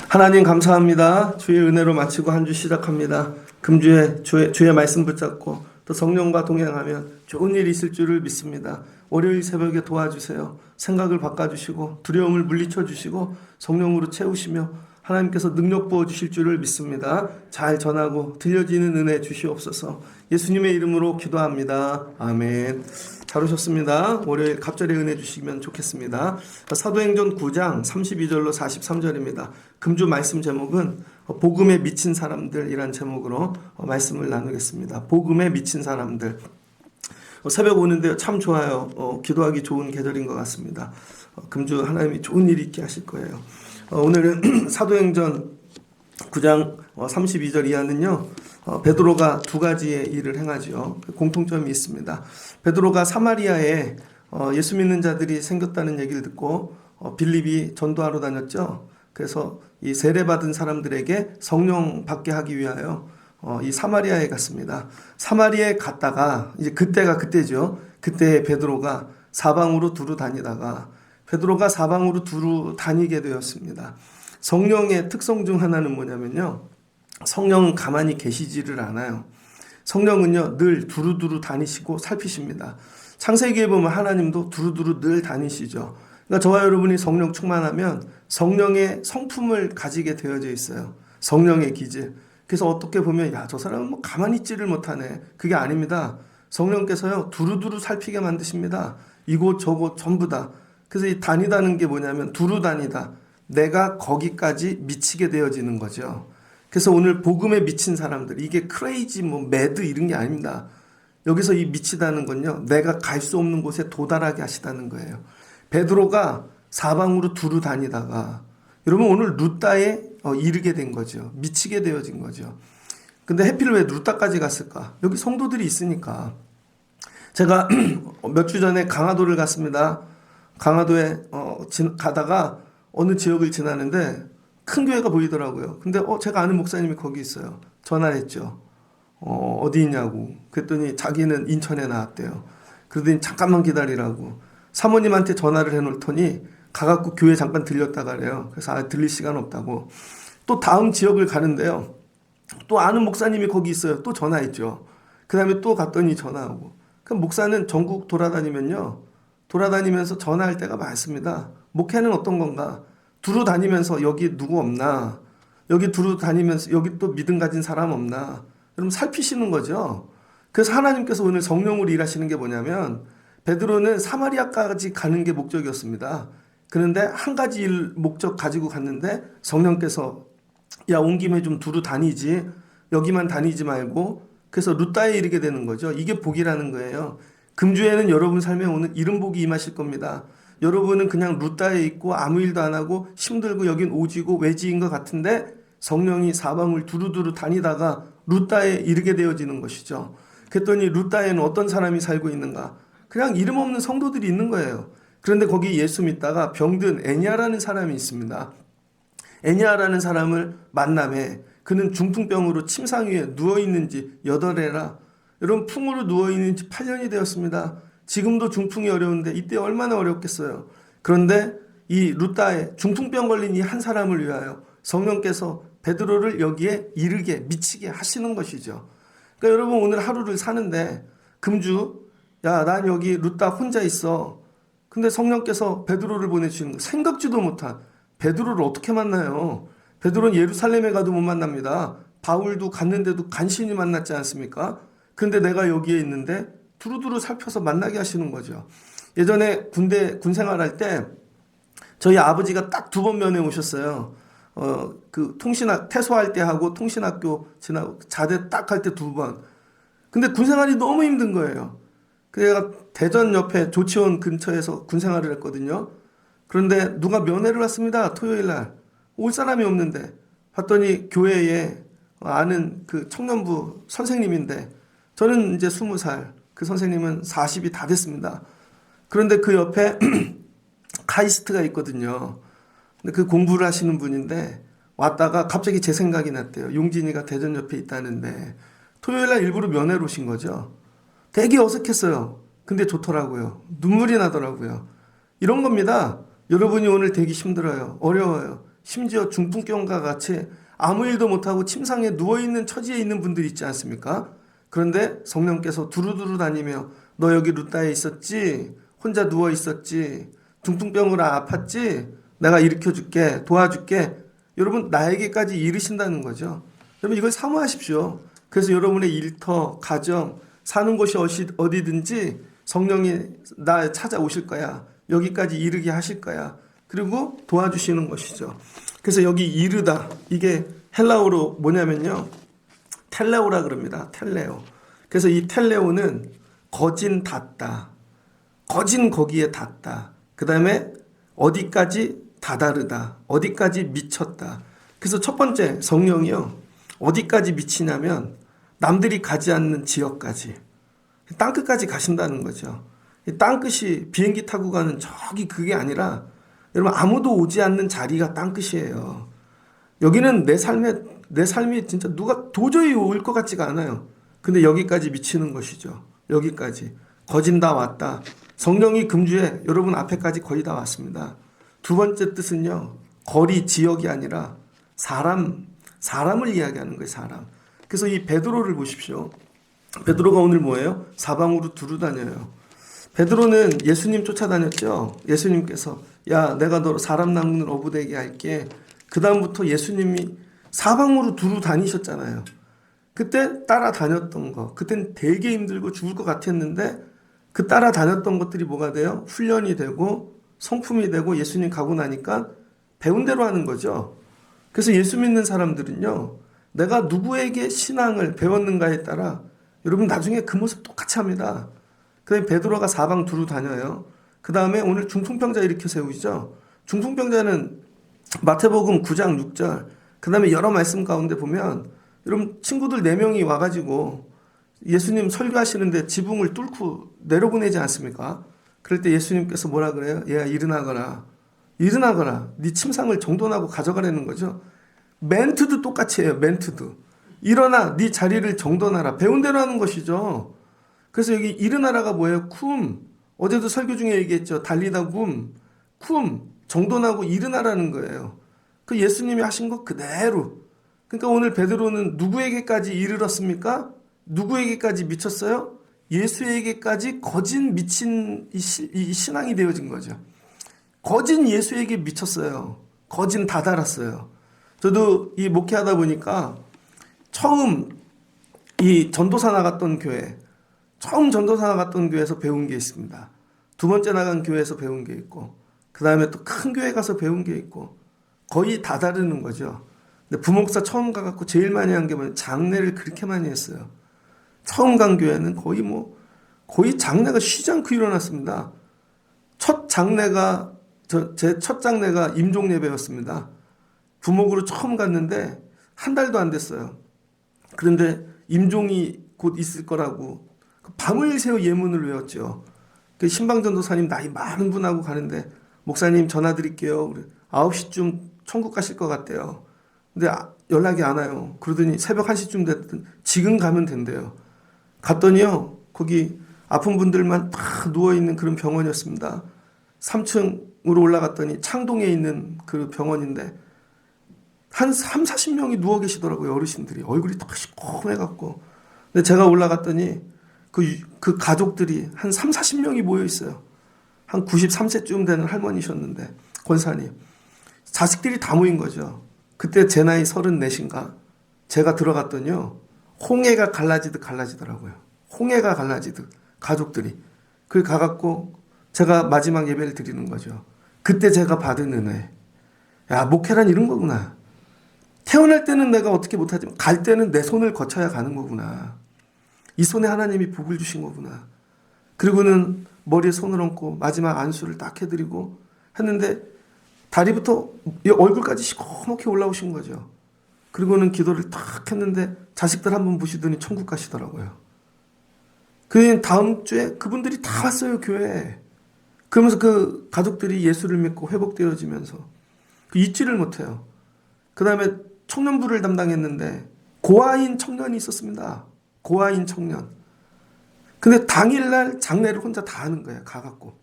하나님 감사합니다. 주의 은혜로 마치고 한 주 시작합니다. 금주에 주의 말씀 붙잡고 또 성령과 동행하면 좋은 일이 있을 줄을 믿습니다. 월요일 새벽에 도와주세요. 생각을 바꿔주시고 두려움을 물리쳐 주시고 성령으로 채우시며 하나님께서 능력 부어주실 줄을 믿습니다. 잘 전하고 들려지는 은혜 주시옵소서. 예수님의 이름으로 기도합니다. 아멘. 잘 오셨습니다. 월요일 갑절의 은혜 주시면 좋겠습니다. 사도행전 9장 32절로 43절입니다. 금주 말씀 제목은 복음에 미친 사람들이란 제목으로 말씀을 나누겠습니다. 복음에 미친 사람들. 새벽 오는데 참 좋아요. 기도하기 좋은 계절인 것 같습니다. 금주 하나님이 좋은 일이 있게 하실 거예요. 오늘은 사도행전 9장 32절 이하는요, 베드로가 두 가지의 일을 행하죠. 공통점이 있습니다. 베드로가 사마리아에 예수 믿는 자들이 생겼다는 얘기를 듣고 빌립이 전도하러 다녔죠. 그래서 이 세례받은 사람들에게 성령 받게 하기 위하여 이 사마리아에 갔습니다. 사마리아에 갔다가 이제 그때가 그때죠. 그때 베드로가 사방으로 두루 다니다가 베드로가 사방으로 두루 다니게 되었습니다. 성령의 특성 중 하나는 뭐냐면요, 성령은 가만히 계시지를 않아요. 성령은요 늘 두루두루 다니시고 살피십니다. 창세기에 보면 하나님도 두루두루 늘 다니시죠. 그러니까 저와 여러분이 성령 충만하면 성령의 성품을 가지게 되어져 있어요. 성령의 기질. 그래서 어떻게 보면 야, 저 사람은 뭐 가만히 있지를 못하네. 그게 아닙니다. 성령께서요 두루두루 살피게 만드십니다. 이곳 저곳 전부 다. 그래서 이 다니다는 게 뭐냐면 두루 다니다. 내가 거기까지 미치게 되어지는 거죠. 그래서 오늘 복음에 미친 사람들, 이게 크레이지 뭐 매드 이런 게 아닙니다. 여기서 이 미치다는 건요, 내가 갈 수 없는 곳에 도달하게 하시다는 거예요. 베드로가 사방으로 두루 다니다가 여러분 오늘 루따에 이르게 된 거죠. 미치게 되어진 거죠. 근데 해필 왜 루따까지 갔을까? 여기 성도들이 있으니까. 제가 몇 주 전에 강화도를 갔습니다. 강화도에 가다가 어느 지역을 지나는데 큰 교회가 보이더라고요. 근데 제가 아는 목사님이 거기 있어요. 전화를 했죠. 어디 있냐고. 그랬더니 자기는 인천에 나왔대요. 그러더니 잠깐만 기다리라고. 사모님한테 전화를 해놓더니 가갖고 교회 잠깐 들렸다 그래요. 그래서 들릴 시간 없다고. 또 다음 지역을 가는데요. 또 아는 목사님이 거기 있어요. 또 전화했죠. 그 다음에 또 갔더니 전화하고. 그럼 목사는 전국 돌아다니면서 전화할 때가 많습니다. 목회는 어떤 건가? 두루 다니면서 여기 누구 없나? 여기 두루 다니면서 여기 또 믿음 가진 사람 없나? 여러분 살피시는 거죠. 그래서 하나님께서 오늘 성령으로 일하시는 게 뭐냐면 베드로는 사마리아까지 가는 게 목적이었습니다. 그런데 한 가지 목적 가지고 갔는데 성령께서 야, 온 김에 좀 두루 다니지. 여기만 다니지 말고 그래서 루따에 이르게 되는 거죠. 이게 복이라는 거예요. 금주에는 여러분 삶에 오는 이런 복이 임하실 겁니다. 여러분은 그냥 루따에 있고 아무 일도 안 하고 힘들고 여긴 오지고 외지인 것 같은데 성령이 사방을 두루두루 다니다가 루따에 이르게 되어지는 것이죠. 그랬더니 루따에는 어떤 사람이 살고 있는가? 그냥 이름 없는 성도들이 있는 거예요. 그런데 거기 예수 믿다가 병든 애니아라는 사람이 있습니다. 애니아라는 사람을 만남에 그는 중풍병으로 침상 위에 누워있는지 8해라. 여러분 풍으로 누워있는지 8년이 되었습니다. 지금도 중풍이 어려운데 이때 얼마나 어렵겠어요. 그런데 이 루따에 중풍병 걸린 이 한 사람을 위하여 성령께서 베드로를 여기에 이르게 미치게 하시는 것이죠. 그러니까 여러분 오늘 하루를 사는데 금주 야, 난 여기 루따 혼자 있어. 근데 성령께서 베드로를 보내주시는 거 생각지도 못한 베드로를 어떻게 만나요? 베드로는 예루살렘에 가도 못 만납니다. 바울도 갔는데도 간신히 만났지 않습니까? 근데 내가 여기에 있는데 두루두루 살펴서 만나게 하시는 거죠. 예전에 군 생활할 때 저희 아버지가 딱 2번 면회 오셨어요. 그 퇴소할 때 하고 통신학교 지나고 자대 딱 할 때 2번. 근데 군 생활이 너무 힘든 거예요. 그래가 대전 옆에 조치원 근처에서 군 생활을 했거든요. 그런데 누가 면회를 왔습니다. 토요일 날. 올 사람이 없는데 봤더니 교회에 아는 그 청년부 선생님인데 저는 이제 20살, 그 선생님은 40이 다 됐습니다. 그런데 그 옆에 카이스트가 있거든요. 근데 그 공부를 하시는 분인데 왔다가 갑자기 제 생각이 났대요. 용진이가 대전 옆에 있다는데 토요일 날 일부러 면회로 오신 거죠. 되게 어색했어요. 근데 좋더라고요. 눈물이 나더라고요. 이런 겁니다. 여러분이 오늘 되게 힘들어요. 어려워요. 심지어 중풍병과 같이 아무 일도 못하고 침상에 누워있는 처지에 있는 분들 있지 않습니까? 그런데 성령께서 두루두루 다니며 너 여기 루따에 있었지? 혼자 누워있었지? 중풍병으로 아팠지? 내가 일으켜줄게, 도와줄게. 여러분 나에게까지 이르신다는 거죠. 여러분 이걸 사모하십시오. 그래서 여러분의 일터, 가정, 사는 곳이 어디든지 성령이 나 찾아오실 거야. 여기까지 이르게 하실 거야. 그리고 도와주시는 것이죠. 그래서 여기 이르다, 이게 헬라어로 뭐냐면요, 텔레오라 그럽니다. 텔레오. 그래서 이 텔레오는 거진 닿다, 거진 거기에 닿다, 그 다음에 어디까지 다다르다, 어디까지 미쳤다. 그래서 첫 번째 성령이요, 어디까지 미치냐면 남들이 가지 않는 지역까지, 땅끝까지 가신다는 거죠. 땅끝이 비행기 타고 가는 저기 그게 아니라 여러분 아무도 오지 않는 자리가 땅끝이에요. 여기는 내 삶이 진짜 누가 도저히 올 것 같지가 않아요. 근데 여기까지 미치는 것이죠. 여기까지. 거진 다 왔다. 성령이 금주에 여러분 앞에까지 거의 다 왔습니다. 두 번째 뜻은요, 거리, 지역이 아니라 사람을 이야기하는 거예요. 사람. 그래서 이 베드로를 보십시오. 베드로가 오늘 뭐예요? 사방으로 두루 다녀요. 베드로는 예수님 쫓아다녔죠. 예수님께서 야, 내가 너 사람 낚는 어부되게 할게. 그 다음부터 예수님이 사방으로 두루 다니셨잖아요. 그때 따라다녔던 거, 그땐 되게 힘들고 죽을 것 같았는데 그 따라다녔던 것들이 뭐가 돼요? 훈련이 되고 성품이 되고 예수님 가고 나니까 배운 대로 하는 거죠. 그래서 예수 믿는 사람들은요, 내가 누구에게 신앙을 배웠는가에 따라 여러분 나중에 그 모습 똑같이 합니다. 그다음에 베드로가 사방 두루 다녀요. 그 다음에 오늘 중풍병자 일으켜 세우시죠. 중풍병자는 마태복음 9장 6절, 그 다음에 여러 말씀 가운데 보면 여러분 친구들 4명이 와가지고 예수님 설교하시는데 지붕을 뚫고 내려보내지 않습니까? 그럴 때 예수님께서 뭐라 그래요? 얘가 일어나거라. 일어나거라. 네 침상을 정돈하고 가져가라는 거죠. 멘트도 똑같이 해요. 멘트도. 일어나. 네 자리를 정돈하라. 배운 대로 하는 것이죠. 그래서 여기 일어나라가 뭐예요? 쿰. 어제도 설교 중에 얘기했죠. 달리다 쿰. 쿰. 정돈하고 일어나라는 거예요. 그 예수님이 하신 거 그대로. 그러니까 오늘 베드로는 누구에게까지 이르렀습니까? 누구에게까지 미쳤어요? 예수에게까지 거진 미친 이 신앙이 되어진 거죠. 거진 예수에게 미쳤어요. 거진 다다랐어요. 저도 이 목회하다 보니까 처음 이 전도사 나갔던 교회, 처음 전도사 나갔던 교회에서 배운 게 있습니다. 두 번째 나간 교회에서 배운 게 있고, 그 다음에 또 큰 교회 가서 배운 게 있고, 거의 다 다르는 거죠. 근데 부목사 처음 가갖고 제일 많이 한 게 뭐냐면 장례를 그렇게 많이 했어요. 처음 간 교회는 거의 장례가 쉬지 않고 일어났습니다. 제 첫 장례가 임종 예배였습니다. 부목으로 처음 갔는데 한 달도 안 됐어요. 그런데 임종이 곧 있을 거라고 밤을 새워 예문을 외웠죠. 그 신방전도사님 나이 많은 분하고 가는데 목사님 전화 드릴게요. 9시쯤 천국 가실 것 같대요. 근데 연락이 안 와요. 그러더니 새벽 1시쯤 됐든 지금 가면 된대요. 갔더니요, 거기 아픈 분들만 다 누워있는 그런 병원이었습니다. 3층으로 올라갔더니 창동에 있는 그 병원인데 한 3, 40명이 누워 계시더라고요. 어르신들이. 얼굴이 다 시커매갖고. 근데 제가 올라갔더니 그 가족들이 한 3, 40명이 모여 있어요. 한 93세쯤 되는 할머니셨는데, 권사님. 자식들이 다 모인 거죠. 그때 제 나이 34인가? 제가 들어갔더니요, 홍해가 갈라지더라고요. 홍해가 갈라지듯 가족들이. 그걸 가갖고 제가 마지막 예배를 드리는 거죠. 그때 제가 받은 은혜. 야, 목회란 이런 거구나. 태어날 때는 내가 어떻게 못하지만 갈 때는 내 손을 거쳐야 가는 거구나. 이 손에 하나님이 복을 주신 거구나. 그리고는 머리에 손을 얹고 마지막 안수를 딱 해드리고 했는데 다리부터 얼굴까지 시커멓게 올라오신 거죠. 그리고는 기도를 딱 했는데 자식들 한 번 보시더니 천국 가시더라고요. 그 다음 주에 그분들이 다 왔어요, 교회에. 그러면서 그 가족들이 예수를 믿고 회복되어지면서 잊지를 못해요. 그 다음에 청년부를 담당했는데 고아인 청년이 있었습니다. 고아인 청년. 근데 당일날 장례를 혼자 다 하는 거예요. 가갖고.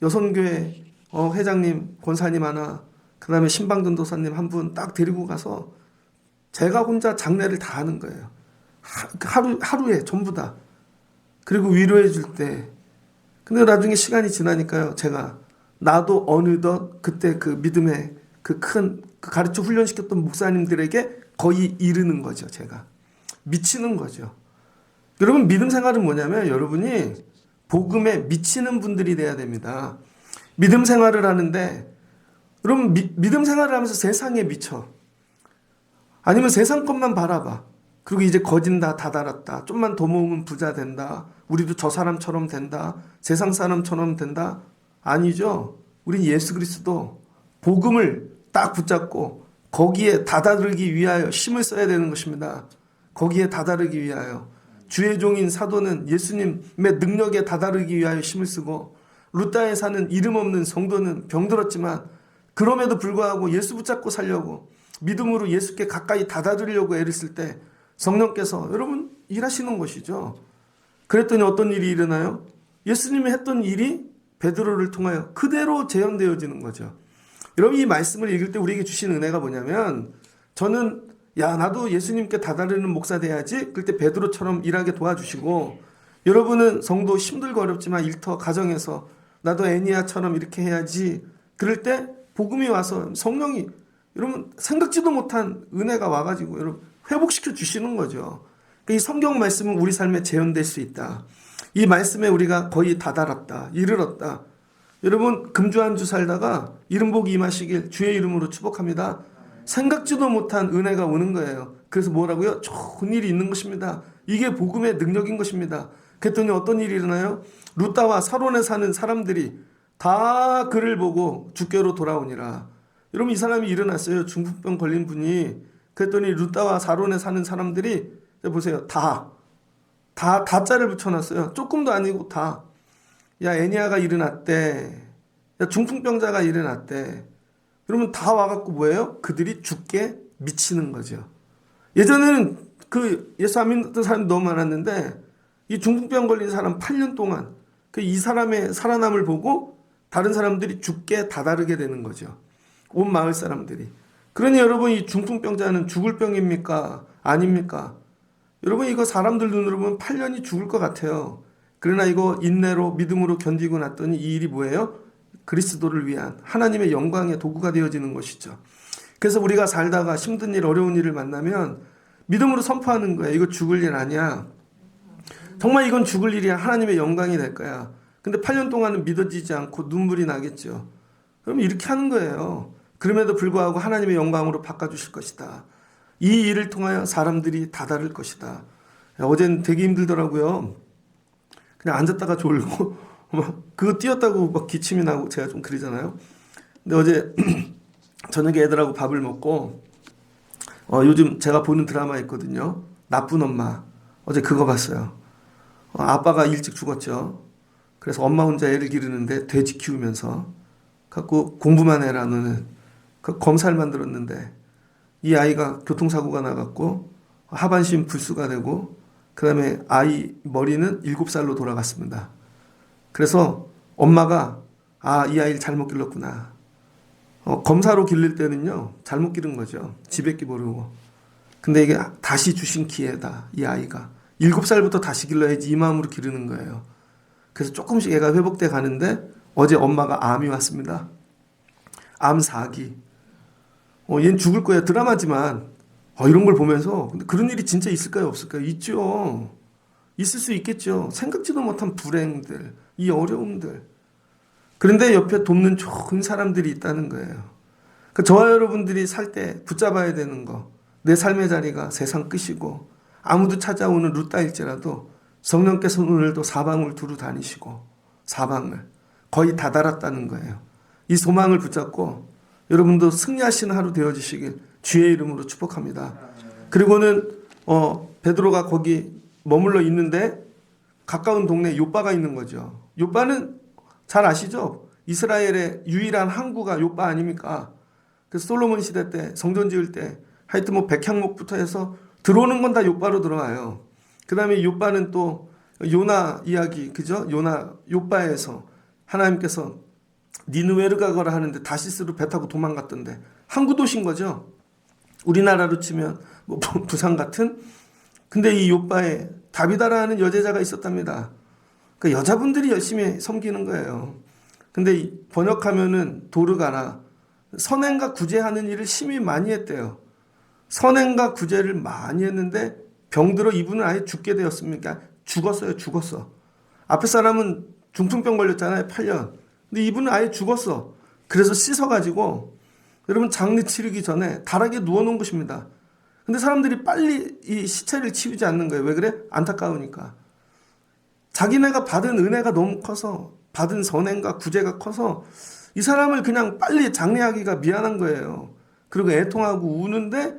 여선교회 회장님, 권사님 하나, 그 다음에 신방전도사님 한 분 딱 데리고 가서 제가 혼자 장례를 다 하는 거예요. 하루에 전부 다. 그리고 위로해 줄 때. 근데 나중에 시간이 지나니까요. 제가 나도 어느덧 그때 그 믿음의 그 가르쳐 훈련시켰던 목사님들에게 거의 이르는 거죠. 제가. 미치는 거죠. 여러분 믿음 생활은 뭐냐면 여러분이 복음에 미치는 분들이 돼야 됩니다. 믿음 생활을 하는데 여러분 믿음 생활을 하면서 세상에 미쳐. 아니면 세상 것만 바라봐. 그리고 이제 거진 다 달았다. 좀만 더 모으면 부자 된다. 우리도 저 사람처럼 된다. 세상 사람처럼 된다. 아니죠. 우린 예수 그리스도 복음을 딱 붙잡고 거기에 다다르기 위하여 힘을 써야 되는 것입니다. 거기에 다다르기 위하여. 주의 종인 사도는 예수님의 능력에 다다르기 위하여 힘을 쓰고 루따에 사는 이름 없는 성도는 병들었지만 그럼에도 불구하고 예수 붙잡고 살려고 믿음으로 예수께 가까이 다다르려고 애를 쓸 때 성령께서 여러분 일하시는 것이죠. 그랬더니 어떤 일이 일어나요? 예수님이 했던 일이 베드로를 통하여 그대로 재현되어지는 거죠. 여러분 이 말씀을 읽을 때 우리에게 주신 은혜가 뭐냐면 저는 나도 예수님께 다다르는 목사 돼야지. 그때 베드로처럼 일하게 도와주시고 여러분은 성도 힘들고 어렵지만 일터 가정에서 나도 애니아처럼 이렇게 해야지. 그럴 때 복음이 와서 성령이 여러분 생각지도 못한 은혜가 와가지고 여러분 회복시켜 주시는 거죠. 이 성경 말씀은 우리 삶에 재현될 수 있다. 이 말씀에 우리가 거의 다다랐다. 이르렀다. 여러분 금주 한 주 살다가 이름복이 임하시길 주의 이름으로 축복합니다. 생각지도 못한 은혜가 오는 거예요. 그래서 뭐라고요? 좋은 일이 있는 것입니다. 이게 복음의 능력인 것입니다. 그랬더니 어떤 일이 일어나요? 루따와 사론에 사는 사람들이 다 그를 보고 주께로 돌아오니라. 여러분 이 사람이 일어났어요. 중풍병 걸린 분이. 그랬더니 루따와 사론에 사는 사람들이 보세요. 다자를 붙여놨어요. 조금도 아니고 다. 야 애니아가 일어났대. 야 중풍병자가 일어났대. 그러면 다 와갖고 뭐예요? 그들이 죽게 미치는 거죠. 예전에는 그 예수 안 믿는 사람이 너무 많았는데 이 중풍병 걸린 사람 8년 동안 이 사람의 살아남을 보고 다른 사람들이 죽게 다다르게 되는 거죠. 온 마을 사람들이. 그러니 여러분 이 중풍병자는 죽을 병입니까? 아닙니까? 여러분 이거 사람들 눈으로 보면 8년이 죽을 것 같아요. 그러나 이거 인내로 믿음으로 견디고 났더니 이 일이 뭐예요? 그리스도를 위한 하나님의 영광의 도구가 되어지는 것이죠. 그래서 우리가 살다가 힘든 일, 어려운 일을 만나면 믿음으로 선포하는 거예요. 이거 죽을 일 아니야. 정말 이건 죽을 일이야. 하나님의 영광이 될 거야. 근데 8년 동안은 믿어지지 않고 눈물이 나겠죠. 그럼 이렇게 하는 거예요. 그럼에도 불구하고 하나님의 영광으로 바꿔주실 것이다. 이 일을 통하여 사람들이 다다를 것이다. 어제는 되게 힘들더라고요. 그냥 앉았다가 졸고 그거 뛰었다고 막 기침이 나고 제가 좀 그러잖아요. 근데 어제 저녁에 애들하고 밥을 먹고 요즘 제가 보는 드라마 있거든요. 나쁜 엄마. 어제 그거 봤어요. 아빠가 일찍 죽었죠. 그래서 엄마 혼자 애를 기르는데 돼지 키우면서 갖고 공부만 해라 너는. 검사를 만들었는데 이 아이가 교통사고가 나갔고 하반신 불수가 되고 그 다음에 아이 머리는 7살로 돌아갔습니다. 그래서 엄마가 이 아이를 잘못 길렀구나. 검사로 길릴 때는요 잘못 기른 거죠. 지뱉기 모르고. 근데 이게 다시 주신 기회다. 이 아이가 7살부터 다시 길러야지 이 마음으로 기르는 거예요. 그래서 조금씩 애가 회복돼 가는데 어제 엄마가 암이 왔습니다. 암 4기. 얘는 죽을 거야. 드라마지만 이런 걸 보면서 근데 그런 일이 진짜 있을까요? 없을까요? 있죠. 있을 수 있겠죠. 생각지도 못한 불행들, 이 어려움들. 그런데 옆에 돕는 좋은 사람들이 있다는 거예요. 그러니까 저와 여러분들이 살 때 붙잡아야 되는 거. 내 삶의 자리가 세상 끝이고 아무도 찾아오는 루따일지라도 성령께서 오늘도 사방을 두루 다니시고 사방을 거의 다다랐다는 거예요. 이 소망을 붙잡고 여러분도 승리하시는 하루 되어주시길 주의 이름으로 축복합니다. 그리고는 베드로가 거기 머물러 있는데 가까운 동네에 욥바가 있는 거죠. 욥바는 잘 아시죠? 이스라엘의 유일한 항구가 욥바 아닙니까? 그래서 솔로몬 시대 때 성전 지을 때 하여튼 백향목부터 해서 들어오는 건 다 욥바로 들어와요. 그 다음에 욥바는 또 요나 이야기, 그죠? 요나 욥바에서 하나님께서 니느웨로 가거라 하는데 다시스로 배 타고 도망갔던데 항구 도시인 거죠. 우리나라로 치면 뭐 부산 같은. 근데 이 욥바에 다비다라는 여제자가 있었답니다. 그 여자분들이 열심히 섬기는 거예요. 근데 번역하면은 도르가라, 선행과 구제하는 일을 심히 많이 했대요. 선행과 구제를 많이 했는데 병들어 이분은 아예 죽게 되었습니까? 죽었어요. 죽었어. 앞에 사람은 중풍병 걸렸잖아요. 8년. 근데 이분은 아예 죽었어. 그래서 씻어가지고 여러분 장례 치르기 전에 다락에 누워놓은 것입니다. 근데 사람들이 빨리 이 시체를 치우지 않는 거예요. 왜 그래? 안타까우니까. 자기네가 받은 은혜가 너무 커서, 받은 선행과 구제가 커서 이 사람을 그냥 빨리 장례하기가 미안한 거예요. 그리고 애통하고 우는데,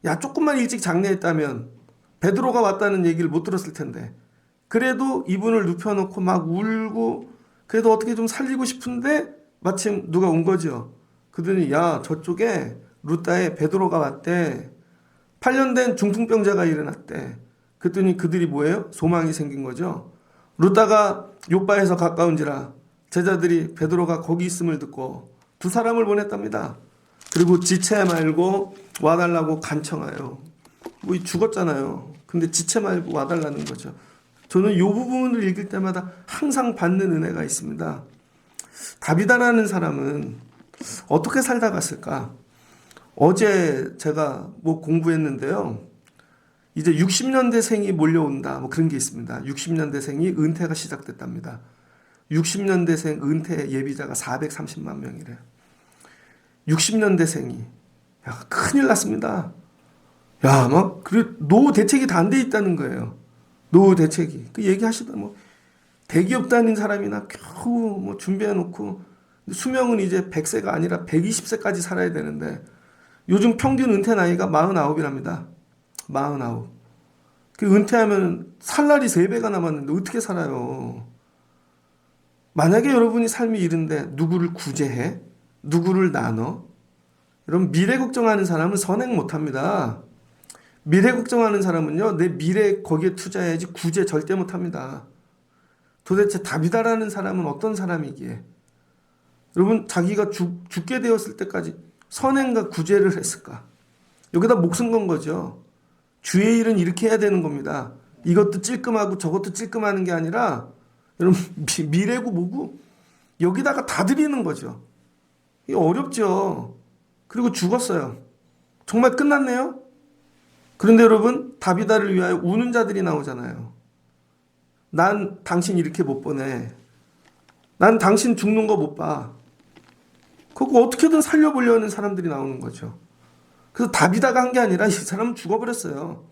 야, 조금만 일찍 장례했다면 베드로가 왔다는 얘기를 못 들었을 텐데, 그래도 이분을 눕혀놓고 막 울고 그래도 어떻게 좀 살리고 싶은데 마침 누가 온 거죠. 그러더니 야, 저쪽에 루다에 베드로가 왔대. 8년 된 중풍병자가 일어났대. 그랬더니 그들이 뭐예요? 소망이 생긴 거죠. 루다가 욥바에서 가까운지라 제자들이 베드로가 거기 있음을 듣고 두 사람을 보냈답니다. 그리고 지체 말고 와달라고 간청하여. 뭐 죽었잖아요. 근데 지체 말고 와달라는 거죠. 저는 이 부분을 읽을 때마다 항상 받는 은혜가 있습니다. 다비다라는 사람은 어떻게 살다 갔을까? 어제 제가 뭐 공부했는데요. 이제 60년대생이 몰려온다. 뭐 그런 게 있습니다. 60년대생이 은퇴가 시작됐답니다. 60년대생 은퇴 예비자가 430만 명이래요. 60년대생이. 야, 큰일 났습니다. 야, 막, 노후 대책이 다 안 돼 있다는 거예요. 노후 대책이. 그 얘기하시다, 뭐, 대기업 다닌 사람이나 겨우 뭐 준비해놓고, 수명은 이제 100세가 아니라 120세까지 살아야 되는데, 요즘 평균 은퇴 나이가 49이랍니다. 49. 그 은퇴하면 살 날이 3배가 남았는데 어떻게 살아요? 만약에 여러분이 삶이 이른데 누구를 구제해? 누구를 나눠? 여러분, 미래 걱정하는 사람은 선행 못합니다. 미래 걱정하는 사람은요, 내 미래 거기에 투자해야지 구제 절대 못합니다. 도대체 다비다라는 사람은 어떤 사람이기에? 여러분, 자기가 죽게 되었을 때까지 선행과 구제를 했을까? 여기다 목숨 건 거죠. 주의 일은 이렇게 해야 되는 겁니다. 이것도 찔끔하고 저것도 찔끔하는 게 아니라 여러분, 미래고 뭐고 여기다가 다 드리는 거죠. 이게 어렵죠. 그리고 죽었어요. 정말 끝났네요. 그런데 여러분, 다비다를 위하여 우는 자들이 나오잖아요. 난 당신 이렇게 못 보내. 난 당신 죽는 거 못 봐. 그거 어떻게든 살려보려는 사람들이 나오는 거죠. 그래서 다비다가 한 게 아니라 이 사람은 죽어버렸어요.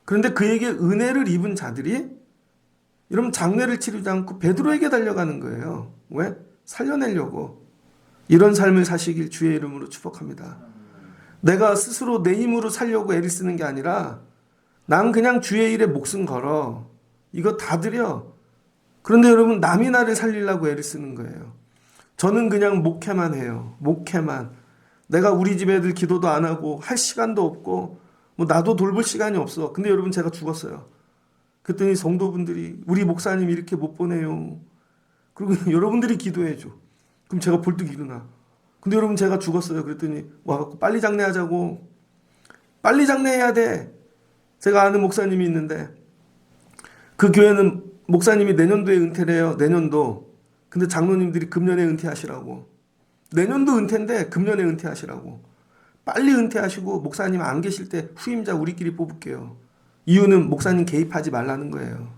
그런데 그에게 은혜를 입은 자들이 여러분 장례를 치르지 않고 베드로에게 달려가는 거예요. 왜? 살려내려고. 이런 삶을 사시길 주의 이름으로 축복합니다. 내가 스스로 내 힘으로 살려고 애를 쓰는 게 아니라 난 그냥 주의 일에 목숨 걸어. 이거 다 드려. 그런데 여러분 남이 나를 살리려고 애를 쓰는 거예요. 저는 그냥 목회만 해요. 목회만. 내가 우리 집 애들 기도도 안 하고 할 시간도 없고 뭐 나도 돌볼 시간이 없어. 근데 여러분 제가 죽었어요. 그랬더니 성도분들이 우리 목사님 이렇게 못 보내요. 그리고 여러분들이 기도해 줘. 그럼 제가 벌떡 일어나. 근데 여러분 제가 죽었어요. 그랬더니 와갖고 빨리 장례하자고. 빨리 장례해야 돼. 제가 아는 목사님이 있는데 그 교회는 목사님이 내년도에 은퇴를 해요. 내년도. 근데 장로님들이 금년에 은퇴하시라고. 내년도 은퇴인데 금년에 은퇴하시라고. 빨리 은퇴하시고 목사님 안 계실 때 후임자 우리끼리 뽑을게요. 이유는 목사님 개입하지 말라는 거예요.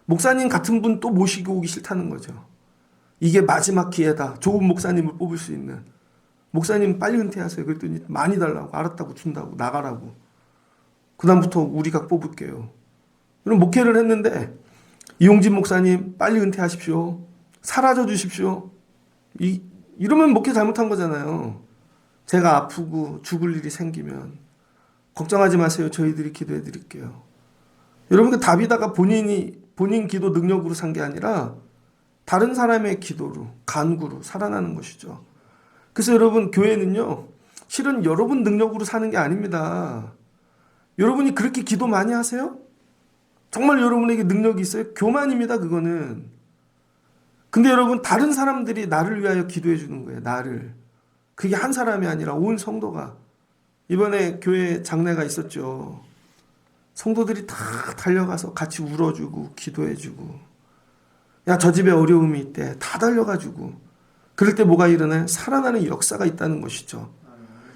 목사님 같은 분 또 모시고 오기 싫다는 거죠. 이게 마지막 기회다. 좋은 목사님을 뽑을 수 있는. 목사님 빨리 은퇴하세요. 그랬더니 많이 달라고. 알았다고 준다고. 나가라고. 그 다음부터 우리가 뽑을게요. 그럼 목회를 했는데 이용진 목사님 빨리 은퇴하십시오. 사라져 주십시오. 이러면 목회 잘못한 거잖아요. 제가 아프고 죽을 일이 생기면 걱정하지 마세요. 저희들이 기도해 드릴게요. 여러분, 그 다비다가 본인 기도 능력으로 산 게 아니라 다른 사람의 기도로, 간구로 살아나는 것이죠. 그래서 여러분, 교회는요, 실은 여러분 능력으로 사는 게 아닙니다. 여러분이 그렇게 기도 많이 하세요? 정말 여러분에게 능력이 있어요? 교만입니다, 그거는. 근데 여러분, 다른 사람들이 나를 위하여 기도해 주는 거예요, 나를. 그게 한 사람이 아니라 온 성도가. 이번에 교회 장례가 있었죠. 성도들이 다 달려가서 같이 울어주고 기도해주고, 야, 저 집에 어려움이 있대. 다 달려가지고. 그럴 때 뭐가 일어나요? 살아나는 역사가 있다는 것이죠.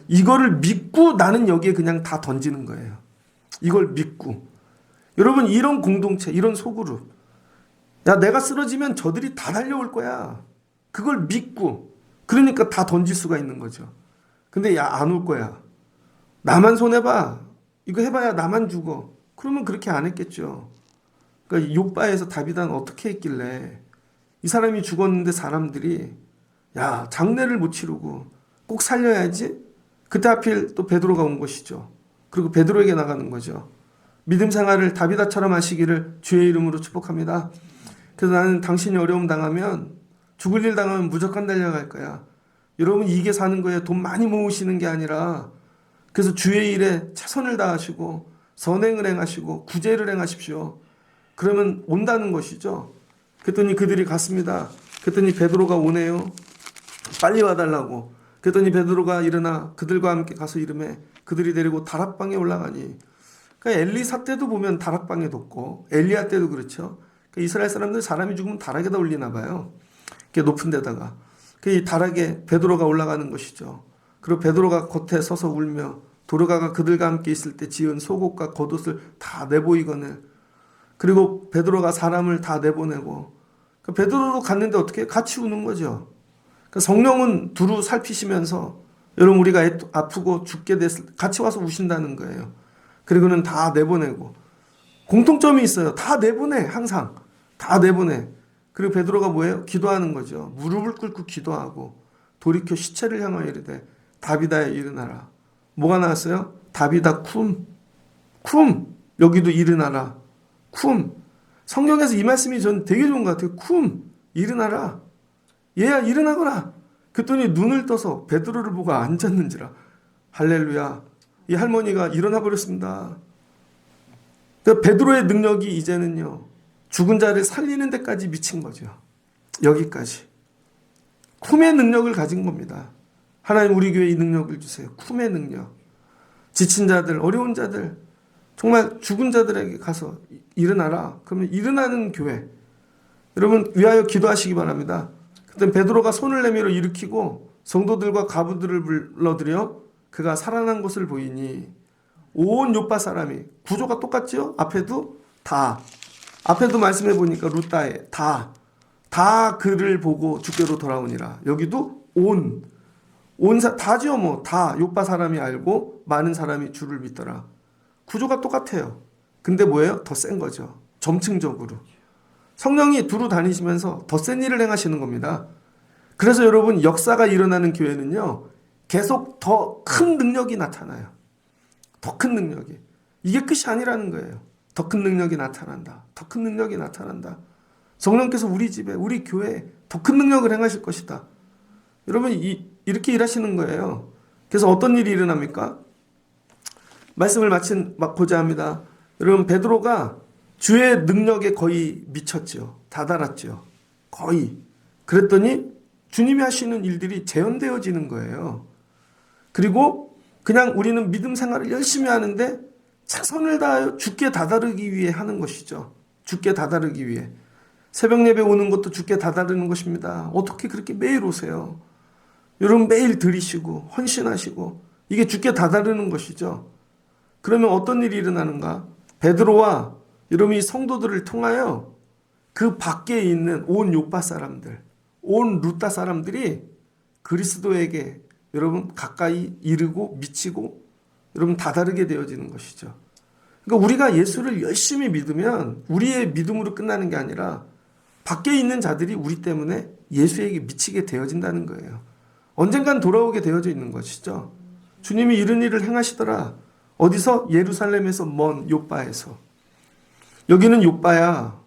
이거를 믿고 나는 여기에 그냥 다 던지는 거예요. 이걸 믿고. 여러분, 이런 공동체, 이런 소그룹, 야, 내가 쓰러지면 저들이 다 달려올 거야. 그걸 믿고. 그러니까 다 던질 수가 있는 거죠. 근데 야, 안 올 거야. 나만 손해봐. 이거 해봐야 나만 죽어. 그러면 그렇게 안 했겠죠. 그러니까 욥바에서 다윗은 어떻게 했길래 이 사람이 죽었는데 사람들이 야, 장례를 못 치르고 꼭 살려야지. 그때 하필 또 베드로가 온 것이죠. 그리고 베드로에게 나가는 거죠. 믿음 생활을 다윗처럼 하시기를 주의 이름으로 축복합니다. 그래서 나는 당신이 어려움 당하면, 죽을 일 당하면 무조건 달려갈 거야. 여러분, 이게 사는 거예요. 돈 많이 모으시는 게 아니라. 그래서 주의 일에 최선을 다하시고 선행을 행하시고 구제를 행하십시오. 그러면 온다는 것이죠. 그랬더니 그들이 갔습니다. 그랬더니 베드로가 오네요. 빨리 와달라고. 그랬더니 베드로가 일어나 그들과 함께 가서 이름에 그들이 데리고 다락방에 올라가니. 그러니까 엘리사 때도 보면 다락방에 뒀고 엘리야 때도 그렇죠. 그러니까 이스라엘 사람들 사람이 죽으면 다락에다 올리나 봐요. 높은 데다가. 이 다락에 베드로가 올라가는 것이죠. 그리고 베드로가 겉에 서서 울며 도르가가 그들과 함께 있을 때 지은 속옷과 겉옷을 다 내보이거늘. 그리고 베드로가 사람을 다 내보내고. 베드로로 갔는데 어떻게 같이 우는 거죠. 성령은 두루 살피시면서 여러분, 우리가 아프고 죽게 됐을 때 같이 와서 우신다는 거예요. 그리고는 다 내보내고. 공통점이 있어요. 다 내보내. 항상 다 내보내. 그리고 베드로가 뭐예요? 기도하는 거죠. 무릎을 꿇고 기도하고 돌이켜 시체를 향하여 이르되 다비다야 일어나라. 뭐가 나왔어요? 다비다 쿰. 여기도 일어나라. 쿰. 성경에서 이 말씀이 전 되게 좋은 것 같아요. 쿰. 일어나라. 얘야 일어나거라. 그랬더니 눈을 떠서 베드로를 보고 앉았는지라. 할렐루야. 이 할머니가 일어나 버렸습니다. 그러니까 베드로의 능력이 이제는요, 죽은 자를 살리는 데까지 미친 거죠. 여기까지. 쿰의 능력을 가진 겁니다. 하나님, 우리 교회에 이 능력을 주세요. 쿰의 능력. 지친 자들, 어려운 자들, 정말 죽은 자들에게 가서 일어나라. 그러면 일어나는 교회. 여러분, 위하여 기도하시기 바랍니다. 그때 베드로가 손을 내밀어 일으키고 성도들과 가부들을 불러들여 그가 살아난 것을 보이니 온 요파 사람이, 구조가 똑같죠? 앞에도 다, 앞에도 말씀해 보니까 루따에 다 그를 보고 주께로 돌아오니라. 여기도 다지요. 뭐 다 요파 사람이 알고 많은 사람이 주를 믿더라. 구조가 똑같아요. 근데 뭐예요? 더 센 거죠. 점층적으로 성령이 두루 다니시면서 더 센 일을 행하시는 겁니다. 그래서 여러분, 역사가 일어나는 교회는요, 계속 더 큰 능력이 나타나요. 더 큰 능력이. 이게 끝이 아니라는 거예요. 더 큰 능력이 나타난다. 더 큰 능력이 나타난다. 성령께서 우리 집에, 우리 교회에 더 큰 능력을 행하실 것이다. 여러분, 이렇게 일하시는 거예요. 그래서 어떤 일이 일어납니까? 말씀을 마치고자 합니다. 여러분, 베드로가 주의 능력에 거의 미쳤죠. 다다랐죠. 거의. 그랬더니 주님이 하시는 일들이 재현되어지는 거예요. 그리고 그냥 우리는 믿음 생활을 열심히 하는데 최선을 다하여 주께 다다르기 위해 하는 것이죠. 주께 다다르기 위해. 새벽 예배 오는 것도 주께 다다르는 것입니다. 어떻게 그렇게 매일 오세요? 여러분, 매일 드리시고 헌신하시고 이게 주께 다다르는 것이죠. 그러면 어떤 일이 일어나는가? 베드로와 여러분, 이 성도들을 통하여 그 밖에 있는 온 요파 사람들, 온 루따 사람들이 그리스도에게 여러분 가까이 이르고 미치고 여러분 다다르게 되어지는 것이죠. 그러니까 우리가 예수를 열심히 믿으면 우리의 믿음으로 끝나는 게 아니라 밖에 있는 자들이 우리 때문에 예수에게 미치게 되어진다는 거예요. 언젠간 돌아오게 되어져 있는 것이죠. 주님이 이런 일을 행하시더라. 어디서? 예루살렘에서 먼 요바에서. 여기는 요바야.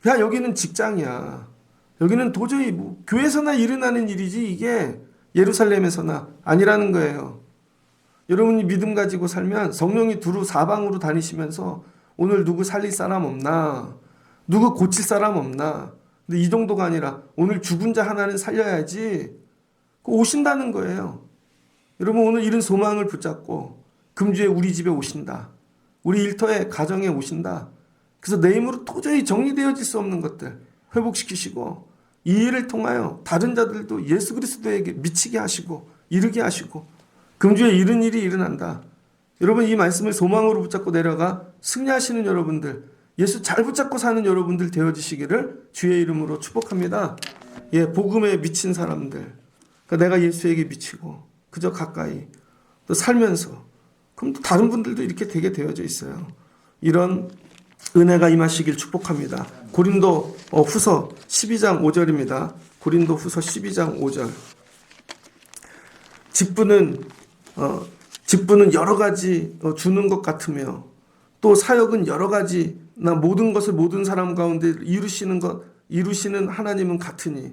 야, 여기는 직장이야. 여기는 도저히 뭐 교회에서나 일어나는 일이지 이게 예루살렘에서나 아니라는 거예요. 여러분이 믿음 가지고 살면 성령이 두루 사방으로 다니시면서 오늘 누구 살릴 사람 없나? 누구 고칠 사람 없나? 근데 이 정도가 아니라 오늘 죽은 자 하나는 살려야지. 오신다는 거예요. 여러분 오늘 이런 소망을 붙잡고 금주에 우리 집에 오신다. 우리 일터에 가정에 오신다. 그래서 내 힘으로 도저히 정리되어질 수 없는 것들 회복시키시고 이 일을 통하여 다른 자들도 예수 그리스도에게 미치게 하시고 이르게 하시고 금주에 이런 일이 일어난다. 여러분 이 말씀을 소망으로 붙잡고 내려가 승리하시는 여러분들, 예수 잘 붙잡고 사는 여러분들 되어지시기를 주의 이름으로 축복합니다. 복음에 미친 사람들, 그러니까 내가 예수에게 미치고 그저 가까이 또 살면서 그럼 또 다른 분들도 이렇게 되게 되어져 있어요. 이런 은혜가 임하시길 축복합니다. 고린도 후서 12장 5절입니다. 고린도 후서 12장 5절. 직분은 여러 가지 주는 것 같으며 또 사역은 여러 가지나 모든 것을 모든 사람 가운데 이루시는 하나님은 같으니.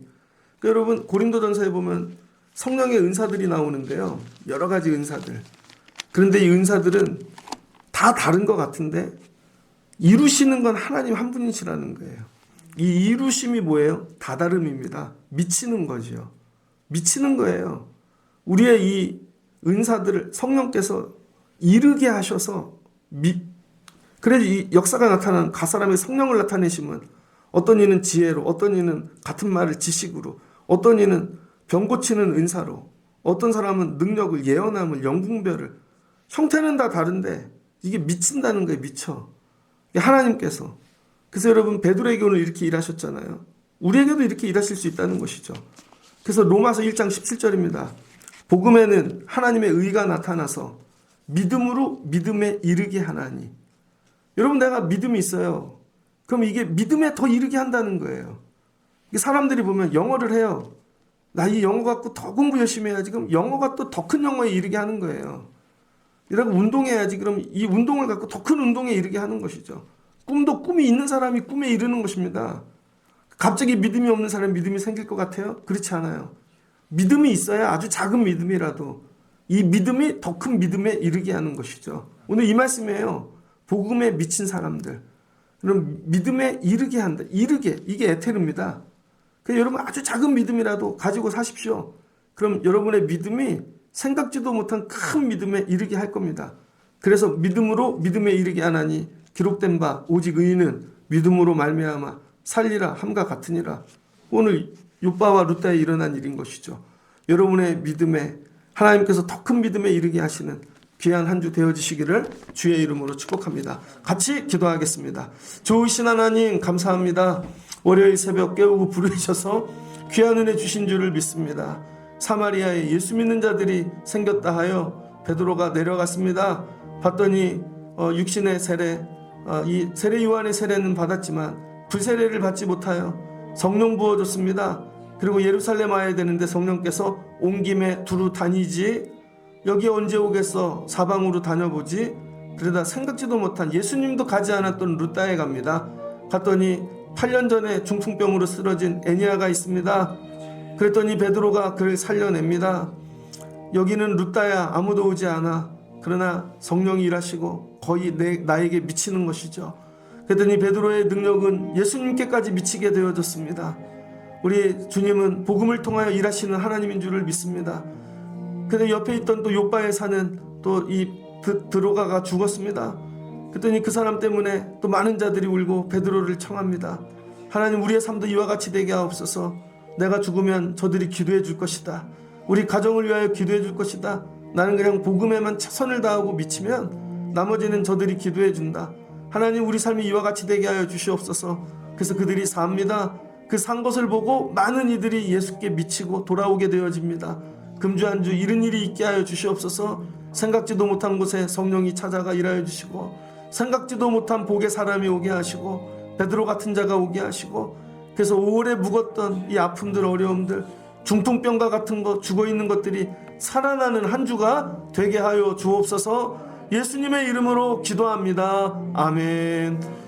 그러니까 여러분 고린도전서에 보면 성령의 은사들이 나오는데요. 여러 가지 은사들. 그런데 이 은사들은 다 다른 것 같은데 이루시는 건 하나님 한 분이시라는 거예요. 이 이루심이 뭐예요? 다다름입니다. 미치는 거죠. 미치는 거예요. 우리의 이 은사들을 성령께서 이르게 하셔서 그래서 이 역사가 나타난 갓사람의 성령을 나타내시면 어떤 이는 지혜로, 어떤 이는 같은 말을 지식으로, 어떤 이는 병 고치는 은사로, 어떤 사람은 능력을, 예언함을, 영분별을, 형태는 다 다른데 이게 미친다는 거예요. 미쳐. 하나님께서. 그래서 여러분 베드로에게 오늘 이렇게 일하셨잖아요. 우리에게도 이렇게 일하실 수 있다는 것이죠. 그래서 로마서 1장 17절입니다. 복음에는 하나님의 의가 나타나서 믿음으로 믿음에 이르게 하나니. 여러분 내가 믿음이 있어요. 그럼 이게 믿음에 더 이르게 한다는 거예요. 사람들이 보면 영어를 해요. 나 이 영어 갖고 더 공부 열심히 해야지. 그럼 영어가 또 더 큰 영어에 이르게 하는 거예요. 이러고 운동해야지. 그럼 이 운동을 갖고 더 큰 운동에 이르게 하는 것이죠. 꿈이 있는 사람이 꿈에 이르는 것입니다. 갑자기 믿음이 없는 사람이 믿음이 생길 것 같아요? 그렇지 않아요. 믿음이 있어야 아주 작은 믿음이라도 이 믿음이 더 큰 믿음에 이르게 하는 것이죠. 오늘 이 말씀이에요. 복음에 미친 사람들. 그럼 믿음에 이르게 한다. 이르게. 이게 에테르입니다. 그래서 여러분 아주 작은 믿음이라도 가지고 사십시오. 그럼 여러분의 믿음이 생각지도 못한 큰 믿음에 이르게 할 겁니다. 그래서 믿음으로 믿음에 이르게 하나니 기록된 바 오직 의인은 믿음으로 말미암아 살리라 함과 같으니라. 오늘 욥바와 룻다에 일어난 일인 것이죠. 여러분의 믿음에 하나님께서 더 큰 믿음에 이르게 하시는 귀한 한 주 되어지시기를 주의 이름으로 축복합니다. 같이 기도하겠습니다. 좋으신 하나님 감사합니다. 월요일 새벽 깨우고 부르셔서 귀한 은혜 주신 줄을 믿습니다. 사마리아에 예수 믿는 자들이 생겼다 하여 베드로가 내려갔습니다. 봤더니 육신의 세례, 이 세례 요한의 세례는 받았지만 불세례를 받지 못하여 성령 부어줬습니다. 그리고 예루살렘 와야 되는데 성령께서 온 김에 두루 다니지, 여기 언제 오겠어, 사방으로 다녀보지. 그러다 생각지도 못한 예수님도 가지 않았던 룻다에 갑니다. 갔더니 8년 전에 중풍병으로 쓰러진 애니아가 있습니다. 그랬더니 베드로가 그를 살려냅니다. 여기는 룻다야, 아무도 오지 않아. 그러나 성령이 일하시고 거의 나에게 미치는 것이죠. 그랬더니 베드로의 능력은 예수님께까지 미치게 되어졌습니다. 우리 주님은 복음을 통하여 일하시는 하나님인 줄을 믿습니다. 근데 옆에 있던 또 욥바에 사는 또 이 드로가가 죽었습니다. 그랬더니 그 사람 때문에 또 많은 자들이 울고 베드로를 청합니다. 하나님, 우리의 삶도 이와 같이 되게 하옵소서. 내가 죽으면 저들이 기도해 줄 것이다. 우리 가정을 위하여 기도해 줄 것이다. 나는 그냥 복음에만 최선을 다하고 미치면 나머지는 저들이 기도해 준다. 하나님, 우리 삶이 이와 같이 되게 하여 주시옵소서. 그래서 그들이 삽니다. 그 산 것을 보고 많은 이들이 예수께 미치고 돌아오게 되어집니다. 금주 한 주 이른 일이 있게 하여 주시옵소서. 생각지도 못한 곳에 성령이 찾아가 일하여 주시고, 생각지도 못한 복의 사람이 오게 하시고, 베드로 같은 자가 오게 하시고, 그래서 오래 묵었던 이 아픔들, 어려움들, 중풍병과 같은 것, 죽어있는 것들이 살아나는 한 주가 되게 하여 주옵소서. 예수님의 이름으로 기도합니다. 아멘.